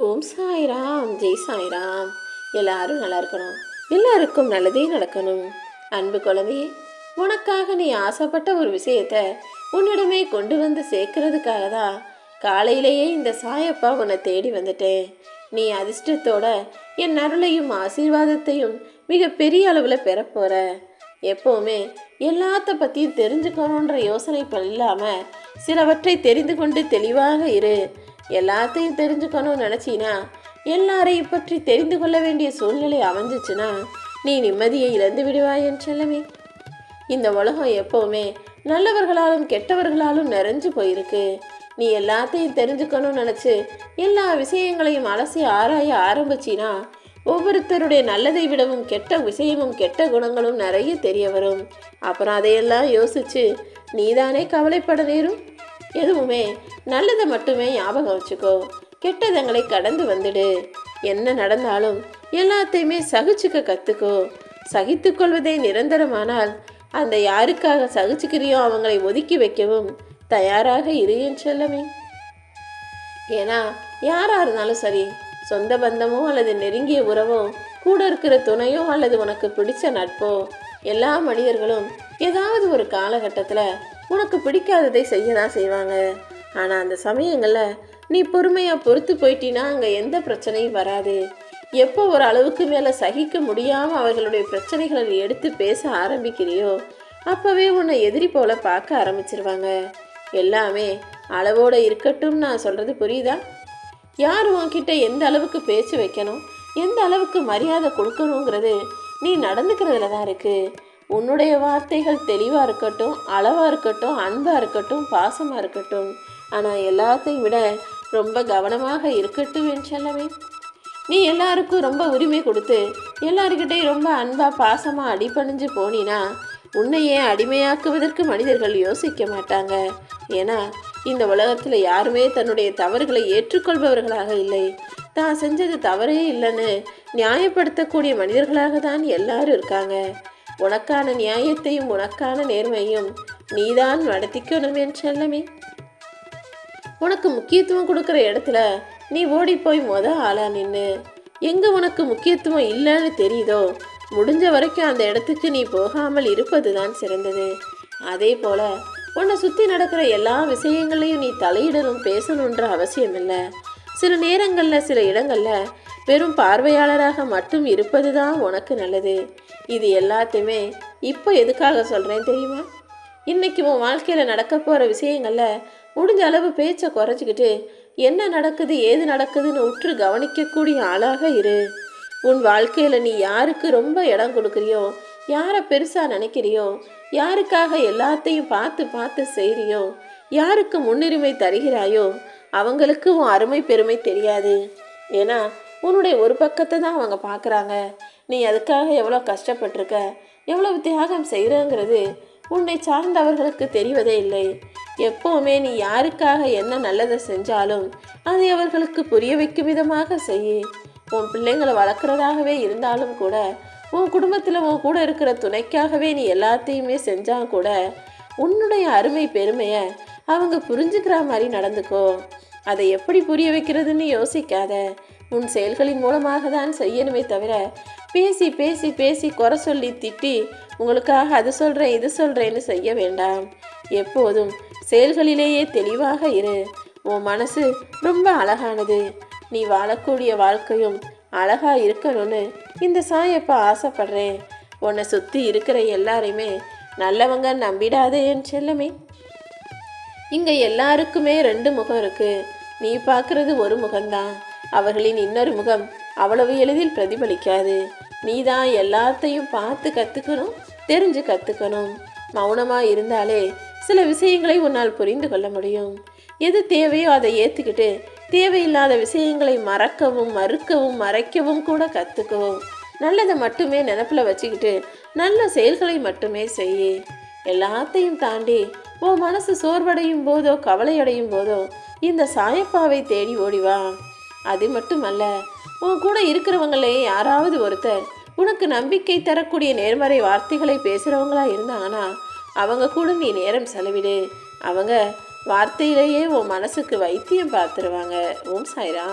ஓம் சாய்ராம், ஜெய் சாய்ராம். எல்லாரும் நல்லா இருக்கணும், எல்லாருக்கும் நல்லதே நடக்கணும். அன்பு குழந்தையே, உனக்காக நீ ஆசைப்பட்ட ஒரு விஷயத்த உன்னிடமே கொண்டு வந்து சேர்க்கறதுக்காக தான் காலையிலேயே இந்த சாயப்பா உன்னை தேடி வந்துட்டேன். நீ அதிர்ஷ்டத்தோட என் அருளையும் ஆசீர்வாதத்தையும் மிக பெரிய அளவில் பெறப்போற. எப்போவுமே எல்லாத்த பற்றியும் தெரிஞ்சுக்கணுன்ற யோசனை இல்லாமல் சிலவற்றை தெரிந்து கொண்டு தெளிவாக இரு. எல்லாத்தையும் தெரிஞ்சுக்கணும்னு நினச்சினா, எல்லாரையும் பற்றி தெரிந்து கொள்ள வேண்டிய சூழ்நிலை அமைஞ்சிச்சுன்னா நீ நிம்மதியை இழந்து விடுவாய் என் செல்லமே. இந்த உலகம் எப்போவுமே நல்லவர்களாலும் கெட்டவர்களாலும் நிறைஞ்சு போயிருக்கு. நீ எல்லாத்தையும் தெரிஞ்சுக்கணும்னு நினச்சி எல்லா விஷயங்களையும் அலசி ஆராய ஆரம்பிச்சினா ஒவ்வொருத்தருடைய நல்லதை விடவும் கெட்ட விஷயமும் கெட்ட குணங்களும் நிறைய தெரிய வரும். அப்புறம் அதையெல்லாம் யோசிச்சு நீதானே கவலைப்பட நேரும். எதுவுமே நல்லதை மட்டுமே ஞாபகம் வச்சுக்கோ, கெட்டதங்களை கடந்து வந்துடு. என்ன நடந்தாலும் எல்லாத்தையுமே சகிச்சுக்க கற்றுக்கோ. சகித்து கொள்வதே நிரந்தரமானால் அந்த யாருக்காக சகிச்சுக்கிறியோ அவங்களை ஒதுக்கி வைக்கவும் தயாராக இரு என் செல்லமே. ஏன்னா யாராக இருந்தாலும் சரி, சொந்த பந்தமோ அல்லது நெருங்கிய உறவோ, கூட இருக்கிற துணையோ அல்லது உனக்கு பிடிச்ச நட்போ, எல்லா மனிதர்களும் ஏதாவது ஒரு காலகட்டத்தில் உனக்கு பிடிக்காததை செய்ய தான் செய்வாங்க. ஆனால் அந்த சமயங்களில் நீ பொறுமையாக பொறுத்து போயிட்டினா அங்கே எந்த பிரச்சனையும் வராது. எப்போ ஒரு அளவுக்கு மேலே சகிக்க முடியாமல் அவர்களுடைய பிரச்சனைகளை நீ எடுத்து பேச ஆரம்பிக்கிறியோ அப்போவே உன்னை எதிரி போல பார்க்க ஆரம்பிச்சிருவாங்க. எல்லாமே அளவோடு இருக்கட்டும். நான் சொல்கிறது புரியுதா? யார் உன்கிட்ட எந்த அளவுக்கு பேச்சு வைக்கணும், எந்த அளவுக்கு மரியாதை கொடுக்கணுங்கிறது நீ நடந்துக்கிறதுல தான் இருக்குது. உன்னுடைய வார்த்தைகள் தெளிவாக இருக்கட்டும், அளவாக இருக்கட்டும், அன்பாக இருக்கட்டும், பாசமாக இருக்கட்டும். ஆனால் எல்லாத்தையும் விட ரொம்ப கவனமாக இருக்கட்டும் என் செல்லமே. நீ எல்லாருக்கும் ரொம்ப உரிமை கொடுத்து எல்லாருக்கிட்டையும் ரொம்ப அன்பாக பாசமாக அடிபணிஞ்சு போனினா உன்னையே அடிமையாக்குவதற்கு மனிதர்கள் யோசிக்க மாட்டாங்க. ஏன்னா இந்த உலகத்தில் யாருமே தன்னுடைய தவறுகளை ஏற்றுக்கொள்பவர்களாக இல்லை. தான் செஞ்சது தவறே இல்லைன்னு நியாயப்படுத்தக்கூடிய மனிதர்களாக தான் எல்லாரும் இருக்காங்க. உனக்கான நியாயத்தையும் உனக்கான நேர்மையும் நீதான் நடத்திக்கணும் என் செல்லமே. உனக்கு முக்கியத்துவம் கொடுக்குற இடத்துல நீ ஓடி போய் ஆளா நின்று எங்கே உனக்கு முக்கியத்துவம் இல்லைன்னு தெரியுதோ முடிஞ்ச வரைக்கும் அந்த இடத்துக்கு நீ போகாமல் இருப்பது தான் சிறந்தது. அதே போல உன்னை சுற்றி நடக்கிற எல்லா விஷயங்களையும் நீ தலையிடணும் பேசணுன்ற அவசியம் இல்லை. சில நேரங்களில் சில இடங்களில் வெறும் பார்வையாளராக மட்டும் இருப்பது தான் உனக்கு நல்லது. இது எல்லாத்தையுமே இப்போ எதுக்காக சொல்கிறேன் தெரியுமா? இன்றைக்கி உன் வாழ்க்கையில் நடக்க போகிற விஷயங்களில் முடிஞ்ச அளவு பேச்சை குறைச்சிக்கிட்டு என்ன நடக்குது ஏது நடக்குதுன்னு உற்று கவனிக்கக்கூடிய ஆளாக இரு. உன் வாழ்க்கையில் நீ யாருக்கு ரொம்ப இடம் கொடுக்குறியோ, யாரை பெருசாக நினைக்கிறியோ, யாருக்காக எல்லாத்தையும் பார்த்து பார்த்து செய்கிறியோ, யாருக்கு முன்னுரிமை தருகிறாயோ அவங்களுக்கு உன் அருமை பெருமை தெரியாது. ஏன்னா உன்னுடைய ஒரு பக்கத்தை தான் அவங்க பார்க்குறாங்க. நீ அதுக்காக எவ்வளோ கஷ்டப்பட்டிருக்க, எவ்வளவு தியாகம் செய்கிறங்கிறது உன்னை சார்ந்தவர்களுக்கு தெரிவதே இல்லை. எப்போவுமே நீ யாருக்காக என்ன நல்லதை செஞ்சாலும் அதை அவர்களுக்கு புரிய வைக்கும் விதமாக செய். உன் பிள்ளைங்களை வளர்க்குறதாகவே இருந்தாலும் கூட, உன் குடும்பத்தில் உன் கூட இருக்கிற துணைக்காகவே நீ எல்லாத்தையுமே செஞ்சால் கூட உன்னுடைய அருமை பெருமையை அவங்க புரிஞ்சுக்கிற மாதிரி நடந்துக்கோ. அதை எப்படி புரிய வைக்கிறதுன்னு யோசிக்காத. உன் செயல்களின் மூலமாக தான் செய்யணுமே தவிர பேசி பேசி பேசி குறை சொல்லி திட்டி உங்களுக்காக அது சொல்கிறேன் இது சொல்கிறேன்னு செய்ய வேண்டாம். எப்போதும் செயல்களிலேயே தெளிவாக இரு. உன் மனசு ரொம்ப அழகானது. நீ வாழக்கூடிய வாழ்க்கையும் அழகாக இருக்கணும்னு இந்த சாயப்பா ஆசைப்படுறேன். உன்னை சுற்றி இருக்கிற எல்லாரையுமே நல்லவங்க நம்பிடாதே என் செல்லமே. இங்கே எல்லாருக்குமே 2 முகம் இருக்குது. நீ பார்க்குறது ஒரு முகம்தான். அவர்களின் இன்னொரு முகம் அவ்வளவு எளிதில் பிரதிபலிக்காது. நீ தான் எல்லாத்தையும் பார்த்து கற்றுக்கணும், தெரிஞ்சு கற்றுக்கணும். மௌனமாக இருந்தாலே சில விஷயங்களை உன்னால் புரிந்து கொள்ள முடியும். எது தேவையோ அதை ஏற்றுக்கிட்டு தேவையில்லாத விஷயங்களை மறக்கவும் மறுக்கவும் மறைக்கவும் கூட கற்றுக்கவும். நல்லதை மட்டுமே நினப்பில் வச்சுக்கிட்டு நல்ல செயல்களை மட்டுமே செய். எல்லாத்தையும் தாண்டி உன் மனசு சோர்வடையும் போதோ கவலையடையும் போதோ இந்த சாயப்பாவை தேடி ஓடிவா. அது மட்டுமல்ல, உன் கூட இருக்கிறவங்களே யாராவது ஒருத்தர் உனக்கு நம்பிக்கை தரக்கூடிய நேர்மறை வார்த்தைகளை பேசுகிறவங்களா இருந்தாங்கன்னா அவங்க கூட நீ நேரம் செலவிடு. அவங்க வார்த்தையிலேயே உன் மனசுக்கு வைத்தியம் பார்த்துருவாங்க. ஓம் சாய்ராம்.